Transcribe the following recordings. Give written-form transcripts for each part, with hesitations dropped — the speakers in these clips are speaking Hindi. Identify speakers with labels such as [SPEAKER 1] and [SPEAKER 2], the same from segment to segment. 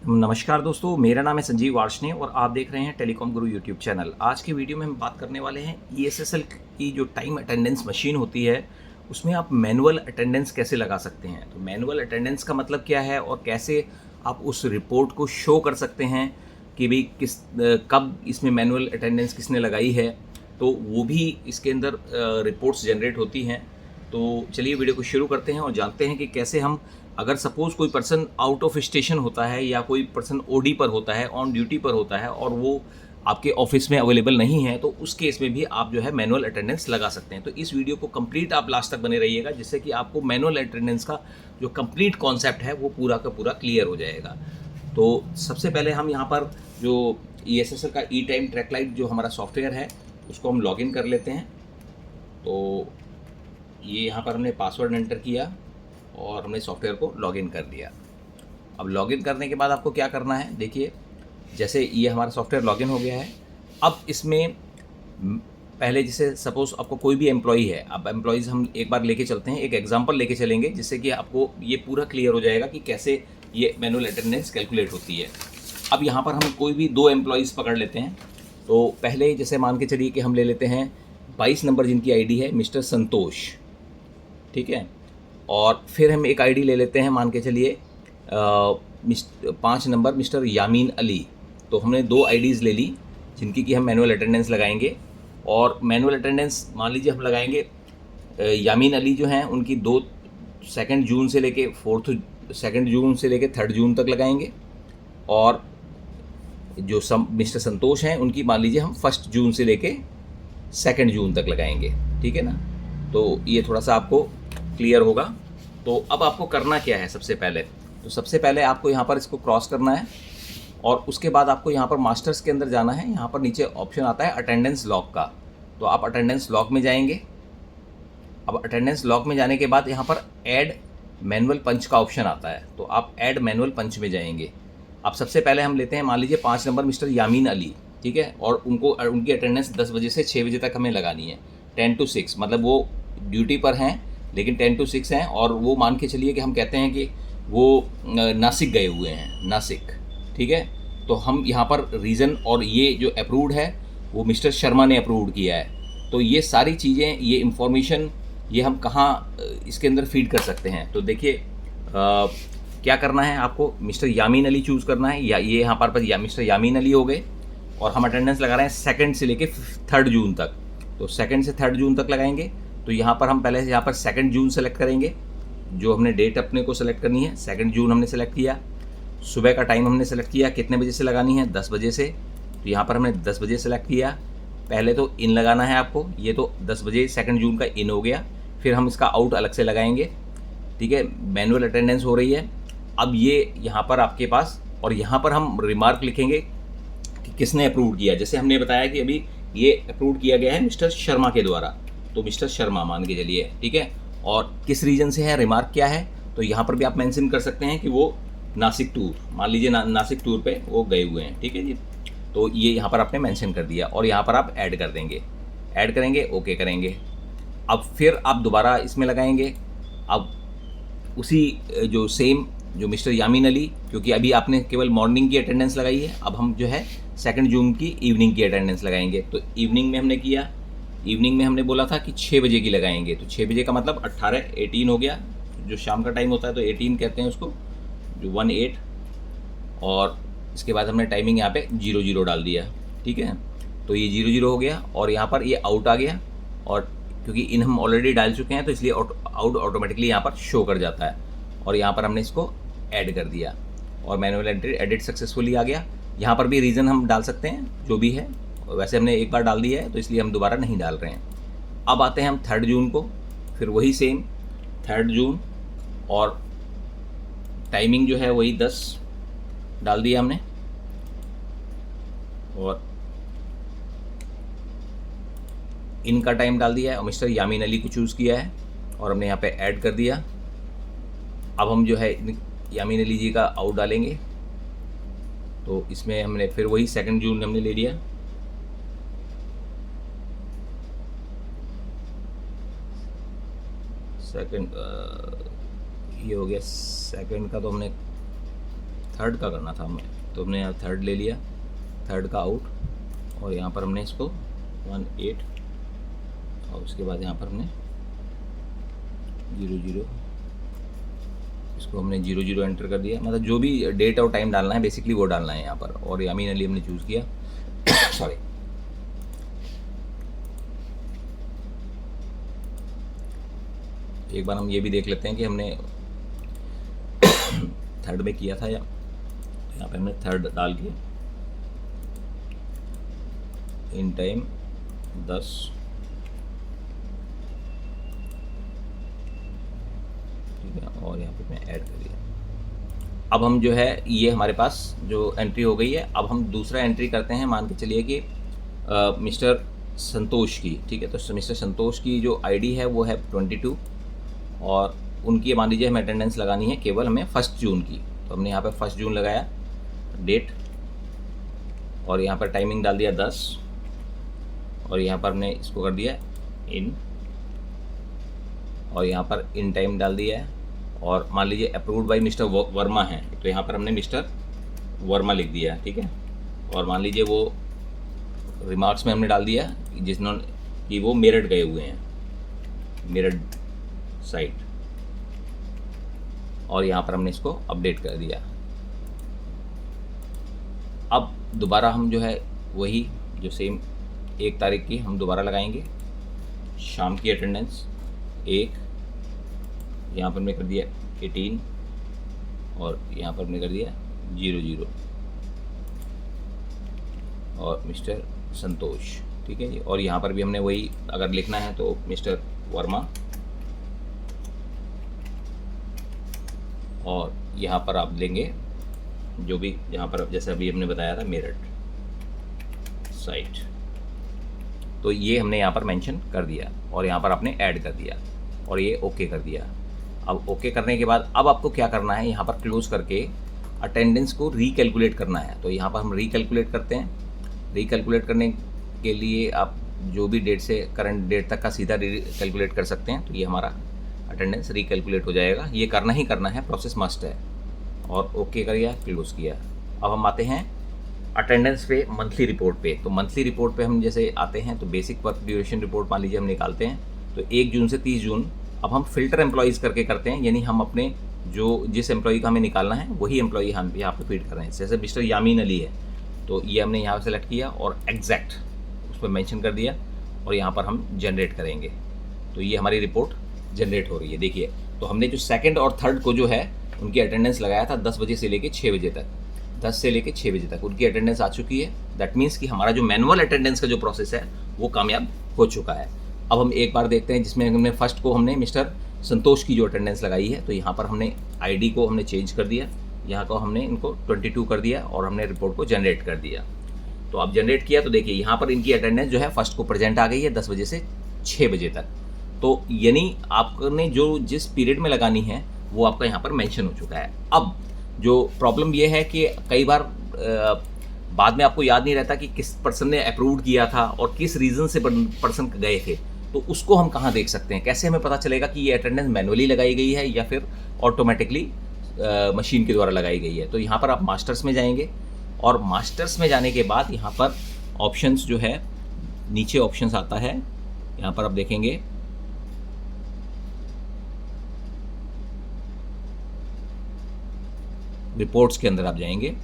[SPEAKER 1] नमस्कार दोस्तों, मेरा नाम है संजीव वार्ष्णेय और आप देख रहे हैं टेलीकॉम गुरु यूट्यूब चैनल। आज के वीडियो में हम बात करने वाले हैं ईएसएसएल की जो टाइम अटेंडेंस मशीन होती है, उसमें आप मैनुअल अटेंडेंस कैसे लगा सकते हैं। तो मैनुअल अटेंडेंस का मतलब क्या है और कैसे आप उस रिपोर्ट को शो कर सकते हैं कि भाई कब इसमें मैनुअल अटेंडेंस किसने लगाई है, तो वो भी इसके अंदर रिपोर्ट्स जनरेट होती हैं। तो चलिए वीडियो को शुरू करते हैं और जानते हैं कि कैसे हम, अगर सपोज़ कोई पर्सन आउट ऑफ स्टेशन होता है या कोई पर्सन ओडी पर होता है, ऑन ड्यूटी पर होता है और वो आपके ऑफिस में अवेलेबल नहीं है, तो उस केस में भी आप जो है मैनुअल अटेंडेंस लगा सकते हैं। तो इस वीडियो को कंप्लीट आप लास्ट तक बने रहिएगा, जिससे कि आपको मैनुअल अटेंडेंस का जो कंप्लीट कॉन्सेप्ट है वो पूरा का पूरा क्लियर हो जाएगा। तो सबसे पहले हम यहाँ पर जो ईएसएसएल का ई टाइम ट्रैक लाइट जो हमारा सॉफ्टवेयर है उसको हम लॉगिन कर लेते हैं। तो ये यहाँ पर हमने पासवर्ड एंटर किया और हमने सॉफ्टवेयर को लॉगिन कर दिया। अब लॉगिन करने के बाद आपको क्या करना है, देखिए जैसे ये हमारा सॉफ्टवेयर लॉगिन हो गया है। अब इसमें पहले जैसे सपोज़ आपको कोई भी एम्प्लॉई है, अब एम्प्लॉयज़ हम एक बार लेके चलते हैं, एक एग्जांपल लेके चलेंगे जिससे कि आपको ये पूरा क्लियर हो जाएगा कि कैसे ये मैनुअल अटेंडेंस कैलकुलेट होती है। अब यहाँ पर हम कोई भी 2 एम्प्लॉयज़ पकड़ लेते हैं। तो पहले जैसे मान के चलिए कि हम ले लेते हैं 22 नंबर जिनकी आईडी है मिस्टर संतोष, ठीक है। और फिर हम एक आईडी ले लेते हैं, मान के चलिए 5 नंबर मिस्टर यामीन अली। तो हमने 2 आईडीज़ ले ली जिनकी कि हम मैनुअल अटेंडेंस लगाएंगे। और मैनुअल अटेंडेंस मान लीजिए हम लगाएंगे, यामीन अली जो हैं उनकी 2 जून से लेके 2 जून से लेके 3 जून तक लगाएंगे। और जो मिस्टर संतोष हैं उनकी मान लीजिए हम 1 जून से लेके 2 जून तक लगाएंगे, ठीक है ना। तो ये थोड़ा सा आपको क्लियर होगा। तो अब आपको करना क्या है, सबसे पहले आपको यहाँ पर इसको क्रॉस करना है और उसके बाद आपको यहाँ पर मास्टर्स के अंदर जाना है। यहाँ पर नीचे ऑप्शन आता है अटेंडेंस लॉग का, तो आप अटेंडेंस लॉग में जाएंगे। अब अटेंडेंस लॉग में जाने के बाद यहाँ पर ऐड मैनुअल पंच का ऑप्शन आता है, तो आप ऐड मैनुअल पंच में जाएंगे। अब सबसे पहले हम लेते हैं मान लीजिए 5 नंबर मिस्टर यामीन अली, ठीक है। और उनकी अटेंडेंस 10 बजे से 6 बजे तक हमें लगानी है, 10 to 6, मतलब वो ड्यूटी पर हैं लेकिन 10 to 6 हैं। और वो मान के चलिए कि हम कहते हैं कि वो नासिक गए हुए हैं, नासिक, ठीक है। तो हम यहाँ पर रीज़न और ये जो अप्रूव्ड है वो मिस्टर शर्मा ने अप्रूव्ड किया है। तो ये सारी चीज़ें, ये इंफॉर्मेशन, ये हम कहाँ इसके अंदर फीड कर सकते हैं। तो देखिए क्या करना है, आपको मिस्टर यामीन अली चूज़ करना है, या ये यहाँ पर मिस्टर यामीन अली हो गए। और हम अटेंडेंस लगा रहे हैं 2 से लेके 3 जून तक, तो 2 से 3 जून तक लगाएंगे। तो यहाँ पर हम पहले यहाँ पर 2 जून सेलेक्ट करेंगे, जो हमने डेट अपने को सेलेक्ट करनी है। 2 जून हमने सेलेक्ट किया, सुबह का टाइम हमने सेलेक्ट किया, कितने बजे से लगानी है, 10 बजे से। तो यहाँ पर हमने 10 बजे सेलेक्ट किया। पहले तो इन लगाना है आपको, ये तो 10 बजे 2 जून का इन हो गया। फिर हम इसका आउट अलग से लगाएंगे, ठीक है। मैनुअल अटेंडेंस हो रही है। अब ये यहाँ पर आपके पास, और यहाँ पर हम रिमार्क लिखेंगे कि किसने अप्रूव किया। जैसे हमने बताया कि अभी ये अप्रूव किया गया है मिस्टर शर्मा के द्वारा, तो मिस्टर शर्मा मान के चलिए, ठीक है। और किस रीजन से है, रिमार्क क्या है, तो यहाँ पर भी आप मेंशन कर सकते हैं कि वो नासिक टूर, मान लीजिए नासिक टूर पे वो गए हुए हैं, ठीक है जी। तो ये यहाँ पर आपने मेंशन कर दिया और यहाँ पर आप ऐड कर देंगे, ऐड करेंगे, ओके करेंगे। अब फिर आप दोबारा इसमें लगाएंगे। अब उसी जो सेम जो मिस्टर यामीन अली, क्योंकि अभी आपने केवल मॉर्निंग की अटेंडेंस लगाई है, अब हम जो है 2 जून की इवनिंग की अटेंडेंस लगाएंगे। तो इवनिंग में हमने किया, इवनिंग में हमने बोला था कि 6 बजे की लगाएंगे, तो 6 बजे का मतलब 18 हो गया, जो शाम का टाइम होता है, तो 18 कहते हैं उसको, जो 18। और इसके बाद हमने टाइमिंग यहाँ पे 00 डाल दिया, ठीक है। तो ये 00 हो गया और यहाँ पर ये आउट आ गया। और क्योंकि इन हम ऑलरेडी डाल चुके हैं तो इसलिए आउट ऑटोमेटिकली यहाँ पर शो कर जाता है। और यहाँ पर हमने इसको ऐड कर दिया और मैनुअल एडिट सक्सेसफुली आ गया। यहाँ पर भी रीज़न हम डाल सकते हैं जो भी है, वैसे हमने एक बार डाल दिया है तो इसलिए हम दोबारा नहीं डाल रहे हैं। अब आते हैं हम 3 जून को, फिर वही सेम 3 जून और टाइमिंग जो है वही 10 डाल दिया हमने। और इनका टाइम डाल दिया है और मिस्टर यामीन अली को चूज़ किया है और हमने यहाँ पे ऐड कर दिया। अब हम जो है यामीन अली जी का आउट डालेंगे, तो इसमें हमने फिर वही 2 जून हमने ले लिया। सेकंड ये हो गया, सेकंड का तो हमने थर्ड का करना था हमें, तो हमने यहाँ थर्ड ले लिया, थर्ड का आउट, और यहाँ पर हमने इसको 18 और उसके बाद यहाँ पर हमने 00 इसको हमने 00 एंटर कर दिया। मतलब जो भी डेट और टाइम डालना है बेसिकली वो डालना है यहाँ पर। और यामीन अली हमने चूज़ किया सॉरी। एक बार हम ये भी देख लेते हैं कि हमने थर्ड में किया था या यहाँ पे हमने थर्ड डाल के इन टाइम 10 ठीक है, और यहाँ पे मैं ऐड कर दिया। अब हम जो है ये हमारे पास जो एंट्री हो गई है। अब हम दूसरा एंट्री करते हैं। मान के चलिए कि मिस्टर संतोष की, ठीक है, तो मिस्टर संतोष की जो आईडी है वो है 22 और उनकी मान लीजिए हमें अटेंडेंस लगानी है केवल हमें 1 जून की। तो हमने यहाँ पे 1 जून लगाया डेट, और यहाँ पर टाइमिंग डाल दिया 10, और यहाँ पर हमने इसको कर दिया इन, और यहाँ पर इन टाइम डाल दिया है। और मान लीजिए अप्रूव्ड बाय मिस्टर वर्मा है, तो यहाँ पर हमने मिस्टर वर्मा लिख दिया है, ठीक है। और मान लीजिए वो रिमार्क्स में हमने डाल दिया जिन्होंने कि वो मेरठ गए हुए हैं, मेरठ साइट, और यहाँ पर हमने इसको अपडेट कर दिया। अब दोबारा हम जो है वही जो सेम 1 तारीख की हम दोबारा लगाएंगे, शाम की अटेंडेंस 1, यहाँ पर हमने कर दिया 18 और यहाँ पर हमने कर दिया 00 और मिस्टर संतोष, ठीक है जी। और यहाँ पर भी हमने वही अगर लिखना है तो मिस्टर वर्मा, और यहाँ पर आप लेंगे जो भी यहाँ पर जैसे अभी हमने बताया था मेरठ साइट, तो ये हमने यहाँ पर मेंशन कर दिया और यहाँ पर आपने ऐड कर दिया और ये ओके कर दिया। अब ओके करने के बाद अब आपको क्या करना है, यहाँ पर क्लोज करके अटेंडेंस को रीकैलकुलेट करना है। तो यहाँ पर हम रीकैलकुलेट करते हैं। रीकैलकुलेट करने के लिए आप जो भी डेट से करंट डेट तक का सीधा कैलकुलेट कर सकते हैं। तो ये हमारा अटेंडेंस रिकैलकुलेट हो जाएगा। ये करना ही करना है, प्रोसेस मस्ट है। और ओके करिए, क्लोज किया। अब हम आते हैं अटेंडेंस पे मंथली रिपोर्ट पे। तो मंथली रिपोर्ट पे हम जैसे आते हैं तो बेसिक वर्क ड्यूरेशन रिपोर्ट मान लीजिए हम निकालते हैं। तो 1 जून से 30 जून अब हम फिल्टर एम्प्लॉयज़ करके करते हैं, यानी हम अपने जो जिस एम्प्लॉई का हमें निकालना है वही एम्प्लॉई हम यहाँ पे फीड कर रहे हैं। जैसे मिस्टर यामीन अली है तो ये हमने यहाँ सेलेक्ट किया और एग्जैक्ट उस पर मैंशन कर दिया और यहाँ पर हम जनरेट करेंगे। तो ये हमारी रिपोर्ट जनरेट हो रही है। देखिए, तो हमने जो सेकंड और थर्ड को जो है उनकी अटेंडेंस लगाया था 10 बजे से लेके 6 बजे तक, 10 से लेके 6 बजे तक उनकी अटेंडेंस आ चुकी है। दैट मीन्स कि हमारा जो मैनुअल अटेंडेंस का जो प्रोसेस है वो कामयाब हो चुका है। अब हम एक बार देखते हैं जिसमें हमने फर्स्ट को हमने मिस्टर संतोष की जो अटेंडेंस लगाई है। तो यहाँ पर हमने आईडी को हमने चेंज कर दिया, यहाँ को हमने इनको 22 कर दिया और हमने रिपोर्ट को जनरेट कर दिया। तो अब जनरेट किया तो देखिए यहाँ पर इनकी अटेंडेंस जो है फर्स्ट को प्रेजेंट आ गई है 10 बजे से 6 बजे तक। तो यानी आपने जो जिस पीरियड में लगानी है वो आपका यहाँ पर मेंशन हो चुका है। अब जो प्रॉब्लम ये है कि कई बार बाद में आपको याद नहीं रहता कि किस पर्सन ने अप्रूव किया था और किस रीज़न से पर्सन गए थे। तो उसको हम कहाँ देख सकते हैं, कैसे हमें पता चलेगा कि ये अटेंडेंस मैनुअली लगाई गई है या फिर ऑटोमेटिकली मशीन के द्वारा लगाई गई है। तो यहाँ पर आप मास्टर्स में जाएंगे और मास्टर्स में जाने के बाद यहाँ पर ऑप्शंस जो है नीचे ऑप्शंस आता है, यहाँ पर आप देखेंगे रिपोर्ट्स के अंदर आप जाएंगे,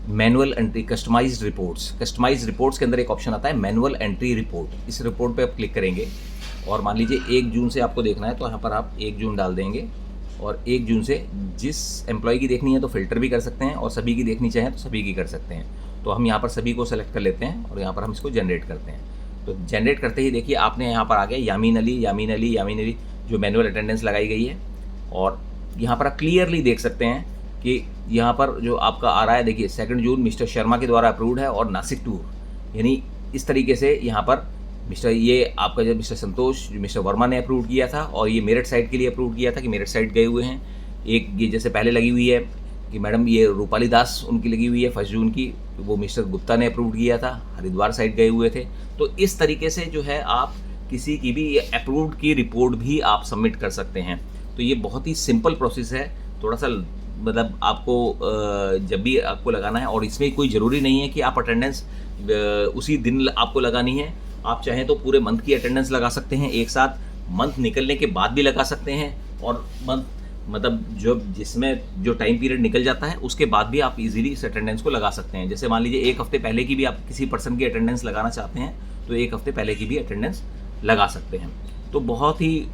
[SPEAKER 1] manual entry customized reports. Customized reports के अंदर एक ऑप्शन आता है मैनुअल एंट्री रिपोर्ट। इस रिपोर्ट पे आप क्लिक करेंगे और मान लीजिए 1 जून से आपको देखना है तो यहाँ पर आप 1 जून डाल देंगे और 1 जून से जिस एम्प्लॉय की देखनी है तो फिल्टर भी कर सकते हैं और सभी की देखनी चाहें तो सभी की कर सकते हैं। तो हम यहाँ पर सभी को सेलेक्ट कर लेते हैं और यहाँ पर हम इसको जनरेट करते हैं। तो जनरेट करते ही देखिए आपने यहाँ पर आ गया यामीन अली जो मैनुअल अटेंडेंस लगाई गई है। और यहाँ पर आप क्लियरली देख सकते हैं कि यहाँ पर जो आपका आ रहा है, देखिए 2 जून मिस्टर शर्मा के द्वारा अप्रूव्ड है और नासिक टूर, यानी इस तरीके से यहाँ पर ये आपका जो मिस्टर संतोष जो मिस्टर वर्मा ने अप्रूव किया था और ये मेरठ साइड के लिए अप्रूव किया था कि मेरठ साइड गए हुए हैं। एक ये जैसे पहले लगी हुई है कि मैडम ये रूपाली दास उनकी लगी हुई है 1 जून की, वो मिस्टर गुप्ता ने अप्रूव किया था, हरिद्वार साइड गए हुए थे। तो इस तरीके से जो है आप किसी की भी अप्रूव्ड की रिपोर्ट भी आप सबमिट कर सकते हैं। तो ये बहुत ही सिंपल प्रोसेस है, थोड़ा सा मतलब आपको जब भी आपको लगाना है, और इसमें कोई ज़रूरी नहीं है कि आप अटेंडेंस उसी दिन आपको लगानी है। आप चाहें तो पूरे मंथ की अटेंडेंस लगा सकते हैं एक साथ, मंथ निकलने के बाद भी लगा सकते हैं, और मंथ मतलब जिसमें जो टाइम पीरियड निकल जाता है उसके बाद भी आप इजीली इस अटेंडेंस को लगा सकते हैं। जैसे मान लीजिए 1 हफ्ते पहले की भी आप किसी पर्सन की अटेंडेंस लगाना चाहते हैं तो 1 हफ्ते पहले की भी अटेंडेंस लगा सकते हैं। तो बहुत ही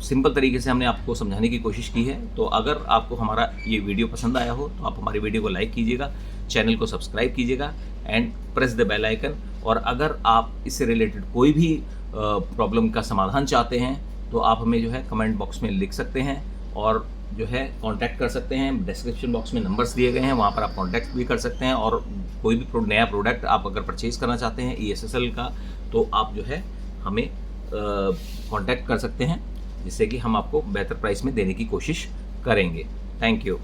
[SPEAKER 1] सिंपल तरीके से हमने आपको समझाने की कोशिश की है। तो अगर आपको हमारा ये वीडियो पसंद आया हो तो आप हमारी वीडियो को लाइक कीजिएगा, चैनल को सब्सक्राइब कीजिएगा and press the bell icon. और अगर आप इससे रिलेटेड कोई भी प्रॉब्लम का समाधान चाहते हैं तो आप हमें जो है कमेंट बॉक्स में लिख सकते हैं, और जो है कांटेक्ट कर सकते हैं। डिस्क्रिप्शन बॉक्स में नंबर्स दिए गए हैं, वहाँ पर आप कांटेक्ट भी कर सकते हैं। और कोई भी नया प्रोडक्ट आप अगर परचेज़ करना चाहते हैं ESSL का, तो आप जो है हमें कांटेक्ट कर सकते हैं, जिससे कि हम आपको बेहतर प्राइस में देने की कोशिश करेंगे। Thank you.